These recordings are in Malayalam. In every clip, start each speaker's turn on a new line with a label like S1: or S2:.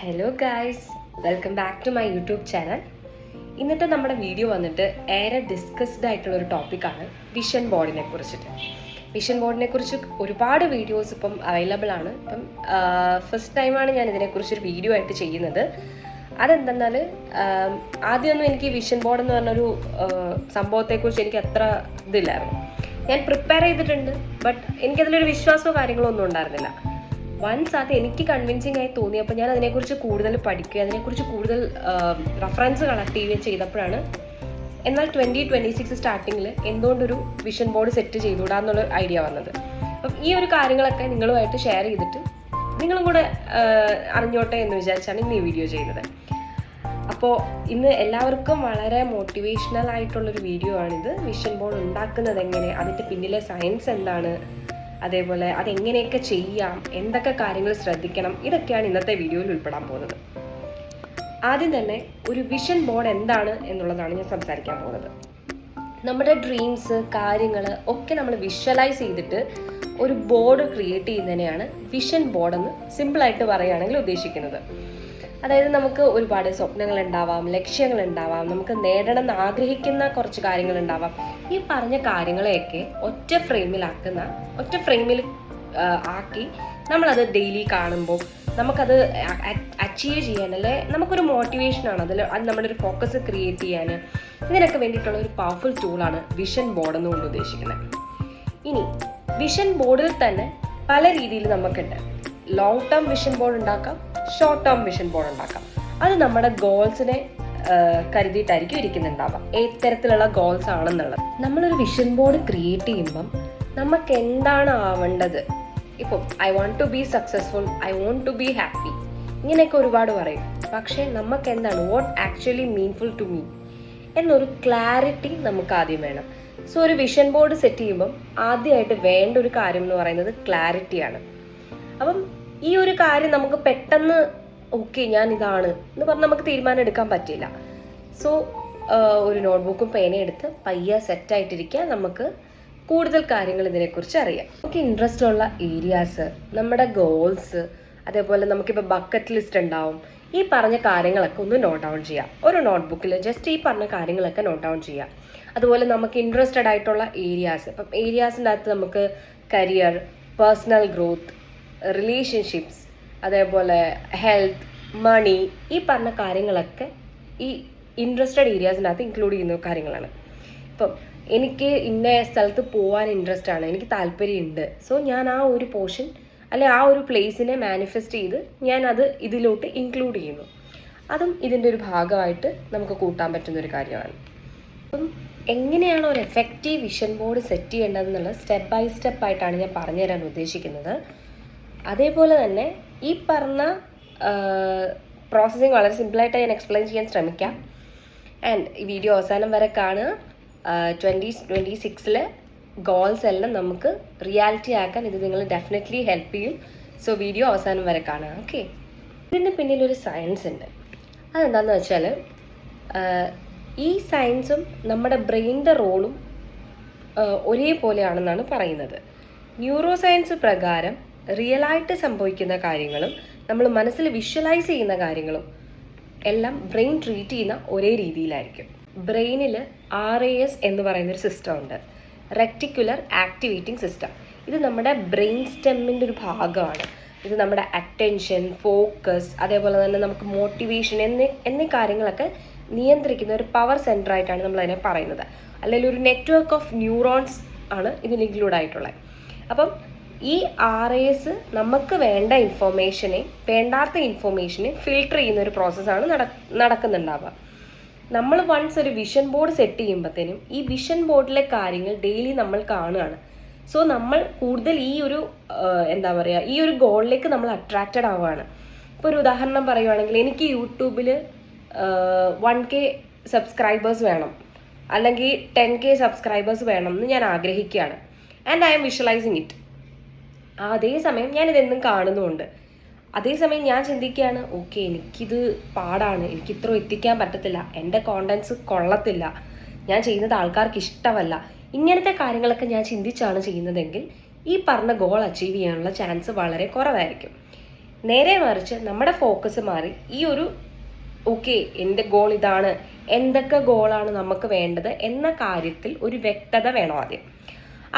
S1: Hello guys, welcome back to my YouTube channel. ഇന്നത്തെ നമ്മുടെ വീഡിയോ വന്നിട്ട് ഏറെ ഡിസ്കസ്ഡ് ആയിട്ടുള്ള ഒരു ടോപ്പിക്കാണ് വിഷൻ ബോർഡിനെ കുറിച്ചിട്ട്. വിഷൻ ബോർഡിനെ കുറിച്ച് ഒരുപാട് വീഡിയോസ് ഇപ്പം അവൈലബിൾ ആണ്. ഇപ്പം ഫസ്റ്റ് ടൈമാണ് ഞാൻ ഇതിനെക്കുറിച്ചൊരു വീഡിയോ ആയിട്ട് ചെയ്യുന്നത്. അതെന്തെന്നാൽ ആദ്യമൊന്നും എനിക്ക് വിഷൻ ബോർഡ് എന്ന് പറഞ്ഞൊരു സംഭവത്തെക്കുറിച്ച് എനിക്ക് അത്ര ഇതില്ലായിരുന്നു. ഞാൻ പ്രിപ്പയർ ചെയ്തിട്ടുണ്ട്, ബട്ട് എനിക്കതിലൊരു വിശ്വാസമോ കാര്യങ്ങളോ ഒന്നും ഉണ്ടായിരുന്നില്ല. വൺസ് അത് എനിക്ക് കൺവിൻസിങ് ആയി തോന്നിയപ്പോൾ ഞാൻ അതിനെക്കുറിച്ച് കൂടുതൽ പഠിക്കുക, അതിനെക്കുറിച്ച് കൂടുതൽ റെഫറൻസ് കളക്ട് ചെയ്യുകയും ചെയ്തപ്പോഴാണ് എന്നാൽ 2026 സ്റ്റാർട്ടിങ്ങിൽ എന്തുകൊണ്ടൊരു വിഷൻ ബോർഡ് സെറ്റ് ചെയ്തുകൂടാന്നുള്ള ഐഡിയ വന്നത്. അപ്പം ഈ ഒരു കാര്യങ്ങളൊക്കെ നിങ്ങളുമായിട്ട് ഷെയർ ചെയ്തിട്ട് നിങ്ങളും കൂടെ അറിഞ്ഞോട്ടെ എന്ന് വിചാരിച്ചാണ് ഇന്ന് ഈ വീഡിയോ ചെയ്യുന്നത്. അപ്പോൾ ഇന്ന് എല്ലാവർക്കും വളരെ മോട്ടിവേഷണൽ ആയിട്ടുള്ളൊരു വീഡിയോ ആണിത്. വിഷൻ ബോർഡ് ഉണ്ടാക്കുന്നത് എങ്ങനെ, അതിൻ്റെ പിന്നിലെ സയൻസ് എന്താണ്, അതേപോലെ അതെങ്ങനെയൊക്കെ ചെയ്യാം, എന്തൊക്കെ കാര്യങ്ങൾ ശ്രദ്ധിക്കണം, ഇതൊക്കെയാണ് ഇന്നത്തെ വീഡിയോയിൽ ഉൾപ്പെടാൻ പോകുന്നത്. ആദ്യം തന്നെ ഒരു വിഷൻ ബോർഡ് എന്താണ് എന്നുള്ളതാണ് ഞാൻ സംസാരിക്കാൻ പോകുന്നത്. നമ്മുടെ ഡ്രീംസ്, കാര്യങ്ങൾ ഒക്കെ നമ്മൾ വിഷ്വലൈസ് ചെയ്തിട്ട് ഒരു ബോർഡ് ക്രിയേറ്റ് ചെയ്യുന്നതിനെയാണ് വിഷൻ ബോർഡ് എന്ന് സിമ്പിളായിട്ട് പറയുകയാണെങ്കിൽ ഉദ്ദേശിക്കുന്നത്. അതായത് നമുക്ക് ഒരുപാട് സ്വപ്നങ്ങൾ ഉണ്ടാവാം, ലക്ഷ്യങ്ങൾ ഉണ്ടാവാം, നമുക്ക് നേടണം എന്ന് ആഗ്രഹിക്കുന്ന കുറച്ച് കാര്യങ്ങൾ ഉണ്ടാവാം. ഈ പറഞ്ഞ കാര്യങ്ങളെയൊക്കെ ഒറ്റ ഫ്രെയിമിൽ ആക്കി നമ്മളത് ഡെയിലി കാണുമ്പോൾ നമുക്കത് അച്ചീവ് ചെയ്യാൻ, അല്ലെ നമുക്കൊരു മോട്ടിവേഷനാണ്, അത് നമ്മുടെ ഒരു ഫോക്കസ് ക്രിയേറ്റ് ചെയ്യാൻ, ഇതിനൊക്കെ വേണ്ടിയിട്ടുള്ള ഒരു പവർഫുൾ ടൂളാണ് വിഷൻ ബോർഡ് എന്നുകൊണ്ട് ഉദ്ദേശിക്കുന്നത്. ഇനി വിഷൻ ബോർഡിൽ തന്നെ പല രീതിയിൽ നമുക്കുണ്ട്. ലോങ് ടേം വിഷൻ ബോർഡ് ഉണ്ടാക്കാം, ഷോർട്ട് ടേം വിഷൻ ബോർഡ് ഉണ്ടാക്കാം. അത് നമ്മുടെ ഗോൾസിനെ കരുതിയിട്ടായിരിക്കും ഇരിക്കുന്നുണ്ടാവാം, ഏത് തരത്തിലുള്ള ഗോൾസ് ആണെന്നുള്ളത്. നമ്മളൊരു വിഷൻ ബോർഡ് ക്രിയേറ്റ് ചെയ്യുമ്പം നമുക്ക് എന്താണ് ആവേണ്ടത്, ഇപ്പം I want to be successful, I want to be happy, ഇങ്ങനെയൊക്കെ ഒരുപാട് പറയും. പക്ഷേ നമുക്ക് എന്താണ് what actually meaningful to me എന്നൊരു ക്ലാരിറ്റി നമുക്ക് ആദ്യം വേണം. സോ ഒരു വിഷൻ ബോർഡ് സെറ്റ് ചെയ്യുമ്പം ആദ്യമായിട്ട് വേണ്ട ഒരു കാര്യം എന്ന് പറയുന്നത് ക്ലാരിറ്റിയാണ്. അപ്പം ഈ ഒരു കാര്യം നമുക്ക് പെട്ടെന്ന് ഓക്കെ ഞാൻ ഇതാണ് എന്ന് പറഞ്ഞ് നമുക്ക് തീരുമാനം എടുക്കാൻ പറ്റില്ല. സോ ഒരു നോട്ട്ബുക്കും പേനയും എടുത്ത് പയ്യെ സെറ്റായിട്ടിരിക്കുക, നമുക്ക് കൂടുതൽ കാര്യങ്ങൾ ഇതിനെക്കുറിച്ച് അറിയാം. നമുക്ക് ഇൻട്രസ്റ്റ് ഉള്ള ഏരിയാസ്, നമ്മുടെ ഗോൾസ്, അതേപോലെ നമുക്കിപ്പോൾ ബക്കറ്റ് ലിസ്റ്റ് ഉണ്ടാവും. ഈ പറഞ്ഞ കാര്യങ്ങളൊക്കെ ഒന്ന് നോട്ട് ഡൗൺ ചെയ്യാം. ഒരു നോട്ട്ബുക്കിൽ ജസ്റ്റ് ഈ പറഞ്ഞ കാര്യങ്ങളൊക്കെ നോട്ട് ഡൗൺ ചെയ്യാം. അതുപോലെ നമുക്ക് ഇൻട്രസ്റ്റഡ് ആയിട്ടുള്ള ഏരിയാസ്, ഇപ്പം ഏരിയാസിൻ്റെ അകത്ത് നമുക്ക് കരിയർ, പേഴ്സണൽ ഗ്രോത്ത്, റിലേഷൻഷിപ്സ്, അതേപോലെ ഹെൽത്ത്, മണി, ഈ പറഞ്ഞ കാര്യങ്ങളൊക്കെ ഈ ഇൻട്രസ്റ്റഡ് ഏരിയാസിൻ്റെ അകത്ത് ഇൻക്ലൂഡ് ചെയ്യുന്ന കാര്യങ്ങളാണ്. ഇപ്പം എനിക്ക് ഇന്ന സ്ഥലത്ത് പോകാൻ ഇൻട്രസ്റ്റ് ആണ്, എനിക്ക് താല്പര്യമുണ്ട്, സോ ഞാൻ ആ ഒരു പോർഷൻ അല്ലെ ആ ഒരു പ്ലേസിനെ മാനിഫെസ്റ്റ് ചെയ്ത് ഞാൻ അത് ഇതിലോട്ട് ഇൻക്ലൂഡ് ചെയ്യുന്നു. അതും ഇതിൻ്റെ ഒരു ഭാഗമായിട്ട് നമുക്ക് കൂട്ടാൻ പറ്റുന്ന ഒരു കാര്യമാണ്. അപ്പം എങ്ങനെയാണ് ഒരു എഫക്റ്റീവ് വിഷൻ ബോർഡ് സെറ്റ് ചെയ്യേണ്ടതെന്നുള്ള സ്റ്റെപ്പ് ബൈ സ്റ്റെപ്പ് ആയിട്ടാണ് ഞാൻ പറഞ്ഞു തരാൻ ഉദ്ദേശിക്കുന്നത്. അതേപോലെ തന്നെ ഈ പറഞ്ഞ പ്രോസസ്സിങ് വളരെ സിമ്പിളായിട്ട് ഞാൻ എക്സ്പ്ലെയിൻ ചെയ്യാൻ ശ്രമിക്കാം. ആൻഡ് ഈ വീഡിയോ അവസാനം വരെ കാണുക. 2026 ഗോൾസ് എല്ലാം നമുക്ക് റിയാലിറ്റി ആക്കാൻ ഇത് നിങ്ങൾ ഡെഫിനറ്റ്ലി ഹെൽപ്പ് ചെയ്യും. സോ വീഡിയോ അവസാനം വരെ കാണുക. ഓക്കെ, ഇതിൻ്റെ പിന്നിലൊരു സയൻസ് ഉണ്ട്. അതെന്താണെന്ന് വെച്ചാൽ ഈ സയൻസും നമ്മുടെ ബ്രെയിനിൻ്റെ റോളും ഒരേപോലെയാണെന്നാണ് പറയുന്നത്. ന്യൂറോ സയൻസ് പ്രകാരം റിയലായിട്ട് സംഭവിക്കുന്ന കാര്യങ്ങളും നമ്മൾ മനസ്സിൽ വിഷ്വലൈസ് ചെയ്യുന്ന കാര്യങ്ങളും എല്ലാം ബ്രെയിൻ ട്രീറ്റ് ചെയ്യുന്ന ഒരേ രീതിയിലായിരിക്കും. ബ്രെയിനിൽ RAS എന്ന് പറയുന്നൊരു സിസ്റ്റം ഉണ്ട്, റെക്ടിക്കുലർ ആക്ടിവേറ്റിംഗ് സിസ്റ്റം. ഇത് നമ്മുടെ ബ്രെയിൻ സ്റ്റെമ്മിൻ്റെ ഒരു ഭാഗമാണ്. ഇത് നമ്മുടെ അറ്റൻഷൻ, ഫോക്കസ്, അതേപോലെ തന്നെ നമുക്ക് മോട്ടിവേഷൻ എന്നീ കാര്യങ്ങളൊക്കെ നിയന്ത്രിക്കുന്ന ഒരു പവർ സെൻറ്റർ ആയിട്ടാണ് നമ്മളതിനെ പറയുന്നത്. അല്ലെങ്കിൽ ഒരു നെറ്റ്വർക്ക് ഓഫ് ന്യൂറോൺസ് ആണ് ഇതിൽ ഇൻക്ലൂഡ് ആയിട്ടുള്ളത്. അപ്പം ഈ RAS നമുക്ക് വേണ്ട ഇൻഫോർമേഷനെ, വേണ്ടാത്ത ഇൻഫോർമേഷനെ ഫിൽട്ടർ ചെയ്യുന്ന ഒരു പ്രോസസ്സാണ് നടക്കുന്നുണ്ടാവുക. നമ്മൾ വൺസ് ഒരു വിഷൻ ബോർഡ് സെറ്റ് ചെയ്യുമ്പോഴത്തേനും ഈ വിഷൻ ബോർഡിലെ കാര്യങ്ങൾ ഡെയിലി നമ്മൾ കാണുകയാണ്. സോ നമ്മൾ കൂടുതൽ ഈ ഒരു ഈ ഒരു ഗോളിലേക്ക് നമ്മൾ അട്രാക്റ്റഡ് ആവുകയാണ്. ഇപ്പോൾ ഒരു ഉദാഹരണം പറയുവാണെങ്കിൽ, എനിക്ക് യൂട്യൂബിൽ 1K സബ്സ്ക്രൈബേഴ്സ് വേണം, അല്ലെങ്കിൽ 10K സബ്സ്ക്രൈബേഴ്സ് വേണം എന്ന് ഞാൻ ആഗ്രഹിക്കുകയാണ്. And I M visualising it. അതേസമയം ഞാനിതെന്നും കാണുന്നുമുണ്ട്. അതേസമയം ഞാൻ ചിന്തിക്കുകയാണ്, ഓക്കെ എനിക്കിത് പാടാണ്, എനിക്ക് ഇത്ര എത്തിക്കാൻ പറ്റത്തില്ല, എൻ്റെ കോണ്ടൻസ് കൊള്ളത്തില്ല, ഞാൻ ചെയ്യുന്നത് ആൾക്കാർക്ക് ഇഷ്ടമല്ല, ഇങ്ങനത്തെ കാര്യങ്ങളൊക്കെ ഞാൻ ചിന്തിച്ചാണ് ചെയ്യുന്നതെങ്കിൽ ഈ പറഞ്ഞ ഗോൾ അച്ചീവ് ചെയ്യാനുള്ള ചാൻസ് വളരെ കുറവായിരിക്കും. നേരെ മറിച്ച് നമ്മുടെ ഫോക്കസ് മാറി ഈ ഒരു ഓക്കെ എൻ്റെ ഗോൾ ഇതാണ്, എന്തൊക്കെ ഗോളാണ് നമുക്ക് വേണ്ടത് എന്ന കാര്യത്തിൽ ഒരു വ്യക്തത വേണം ആദ്യം.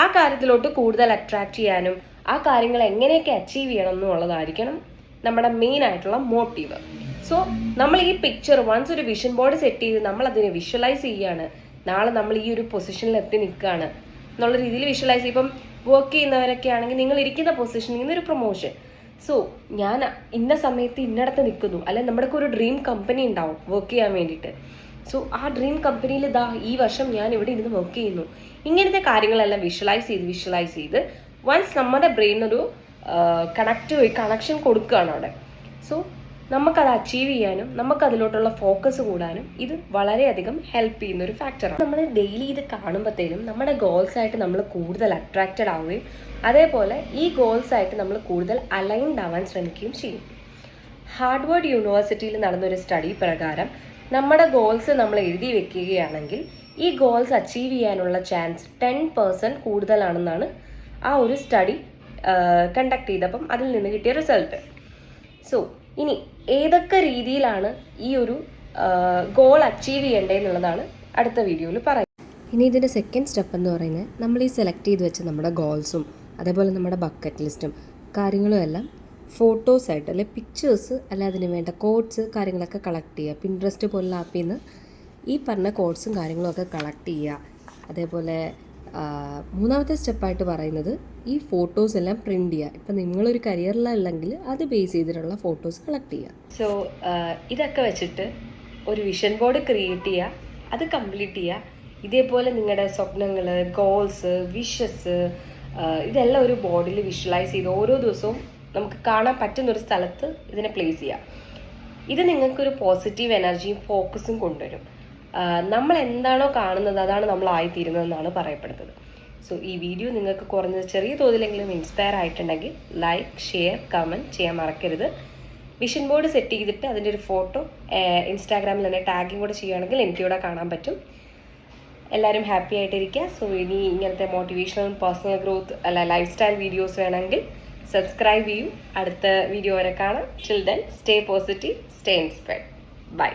S1: ആ കാര്യത്തിലോട്ട് കൂടുതൽ അട്രാക്ട് ചെയ്യാനും ആ കാര്യങ്ങൾ എങ്ങനെയൊക്കെ അച്ചീവ് ചെയ്യണം എന്നുള്ളതായിരിക്കണം നമ്മുടെ മെയിൻ ആയിട്ടുള്ള മോട്ടീവ്. സോ നമ്മൾ ഈ പിക്ചർ വൺസ് ഒരു വിഷൻ ബോർഡ് സെറ്റ് ചെയ്ത് നമ്മൾ അതിനെ വിഷ്വലൈസ് ചെയ്യുകയാണ്, നാളെ നമ്മൾ ഈ ഒരു പൊസിഷനിൽ എത്തി നിൽക്കുകയാണ് എന്നുള്ള രീതിയിൽ വിഷ്വലൈസ് ചെയ്യും. ഇപ്പം വർക്ക് ചെയ്യുന്നവരൊക്കെ ആണെങ്കിൽ നിങ്ങൾ ഇരിക്കുന്ന പൊസിഷനിൽ നിന്നൊരു പ്രൊമോഷൻ, സോ ഞാൻ ഇന്ന സമയത്ത് ഇന്നടത്ത് നിൽക്കുന്നു, അല്ലെങ്കിൽ നമ്മുടെ ഒരു ഡ്രീം കമ്പനി ഉണ്ടാവും വർക്ക് ചെയ്യാൻ വേണ്ടിയിട്ട്. സോ ആ ഡ്രീം കമ്പനിയിൽ ഇതാ ഈ വർഷം ഞാൻ ഇവിടെ ഇരുന്ന് വർക്ക് ചെയ്യുന്നു. ഇങ്ങനത്തെ കാര്യങ്ങളെല്ലാം വിഷ്വലൈസ് ചെയ്ത് വൺസ് നമ്മുടെ ബ്രെയിനൊരു കണക്ഷൻ കൊടുക്കുകയാണ് അവിടെ. സോ നമുക്കത് അച്ചീവ് ചെയ്യാനും നമുക്കതിലോട്ടുള്ള ഫോക്കസ് കൂടാനും ഇത് വളരെയധികം ഹെൽപ്പ് ചെയ്യുന്ന ഒരു ഫാക്ടറാണ്. നമ്മൾ ഡെയിലി ഇത് കാണുമ്പോഴത്തേനും നമ്മുടെ ഗോൾസ് ആയിട്ട് നമ്മൾ കൂടുതൽ അട്രാക്റ്റഡ് ആവുകയും അതേപോലെ ഈ ഗോൾസ് ആയിട്ട് നമ്മൾ കൂടുതൽ അലൈൻഡ് ആവാൻ ശ്രമിക്കുകയും ചെയ്യും. ഹാർഡ്വേർഡ് യൂണിവേഴ്സിറ്റിയിൽ നടന്നൊരു സ്റ്റഡി പ്രകാരം നമ്മുടെ ഗോൾസ് നമ്മൾ എഴുതി വെക്കുകയാണെങ്കിൽ ഈ ഗോൾസ് അച്ചീവ് ചെയ്യാനുള്ള ചാൻസ് 10% കൂടുതലാണെന്നാണ് ആ ഒരു സ്റ്റഡി കണ്ടക്ട് ചെയ്തപ്പം അതിൽ നിന്ന് കിട്ടിയ റിസൾട്ട്. സോ ഇനി ഏതൊക്കെ രീതിയിലാണ് ഈ ഒരു ഗോൾ അച്ചീവ് ചെയ്യേണ്ടതെന്നുള്ളതാണ് അടുത്ത വീഡിയോയിൽ പറയുന്നത്.
S2: ഇനി ഇതിൻ്റെ സെക്കൻഡ് സ്റ്റെപ്പ് എന്ന് പറയുന്നത് നമ്മൾ ഈ സെലക്ട് ചെയ്ത് വെച്ച നമ്മുടെ ഗോൾസും അതേപോലെ നമ്മുടെ ബക്കറ്റ് ലിസ്റ്റും കാര്യങ്ങളും എല്ലാം ഫോട്ടോസായിട്ട് അല്ലെ പിക്ചേഴ്സ് അല്ലെ അതിന് വേണ്ട കോഡ്സ് കാര്യങ്ങളൊക്കെ കളക്ട് ചെയ്യുക. പിൻട്രസ്റ്റ് പോലുള്ള ആപ്പിൽ നിന്ന് ഈ പറഞ്ഞ കോഡ്സും കാര്യങ്ങളും ഒക്കെ കളക്ട് ചെയ്യുക. അതേപോലെ മൂന്നാമത്തെ സ്റ്റെപ്പായിട്ട് പറയുന്നത് ഈ ഫോട്ടോസ് എല്ലാം പ്രിൻ്റ് ചെയ്യുക. ഇപ്പം നിങ്ങളൊരു കരിയറിലല്ലെങ്കിൽ അത് ബേസ് ചെയ്തിട്ടുള്ള ഫോട്ടോസ് കളക്ട് ചെയ്യുക.
S1: സോ ഇതൊക്കെ വെച്ചിട്ട് ഒരു വിഷൻ ബോർഡ് ക്രിയേറ്റ് ചെയ്യുക, അത് കംപ്ലീറ്റ് ചെയ്യുക. ഇതേപോലെ നിങ്ങളുടെ സ്വപ്നങ്ങൾ, ഗോൾസ്, വിഷസ് ഇതെല്ലാം ഒരു ബോർഡിൽ വിഷ്വലൈസ് ചെയ്ത് ഓരോ ദിവസവും നമുക്ക് കാണാൻ പറ്റുന്നൊരു സ്ഥലത്ത് ഇതിനെ പ്ലേസ് ചെയ്യാം. ഇത് നിങ്ങൾക്കൊരു പോസിറ്റീവ് എനർജിയും ഫോക്കസും കൊണ്ടുവരും. നമ്മൾ എന്താണോ കാണുന്നത് അതാണ് നമ്മൾ ആയിത്തീരുന്നതെന്നാണ് പറയപ്പെടുന്നത്. സോ ഈ വീഡിയോ നിങ്ങൾക്ക് കുറഞ്ഞത് ചെറിയ തോതിലെങ്കിലും ഇൻസ്പയർ ആയിട്ടുണ്ടെങ്കിൽ ലൈക്ക്, ഷെയർ, കമൻറ്റ് ചെയ്യാൻ മറക്കരുത്. വിഷൻ ബോർഡ് സെറ്റ് ചെയ്തിട്ട് അതിൻ്റെ ഒരു ഫോട്ടോ ഇൻസ്റ്റാഗ്രാമിൽ തന്നെ ടാഗിങ് കൂടെ ചെയ്യുകയാണെങ്കിൽ എനിക്കിവിടെ കാണാൻ പറ്റും. എല്ലാവരും ഹാപ്പി ആയിട്ടിരിക്കുക. സോ ഇനി ഇങ്ങനത്തെ മോട്ടിവേഷണൽ പേഴ്സണൽ ഗ്രോത്ത് അല്ല ലൈഫ് സ്റ്റൈൽ വീഡിയോസ് വേണമെങ്കിൽ സബ്സ്ക്രൈബ് ചെയ്യൂ. അടുത്ത വീഡിയോ വരെ കാണാം. Till then stay positive, stay inspired. By.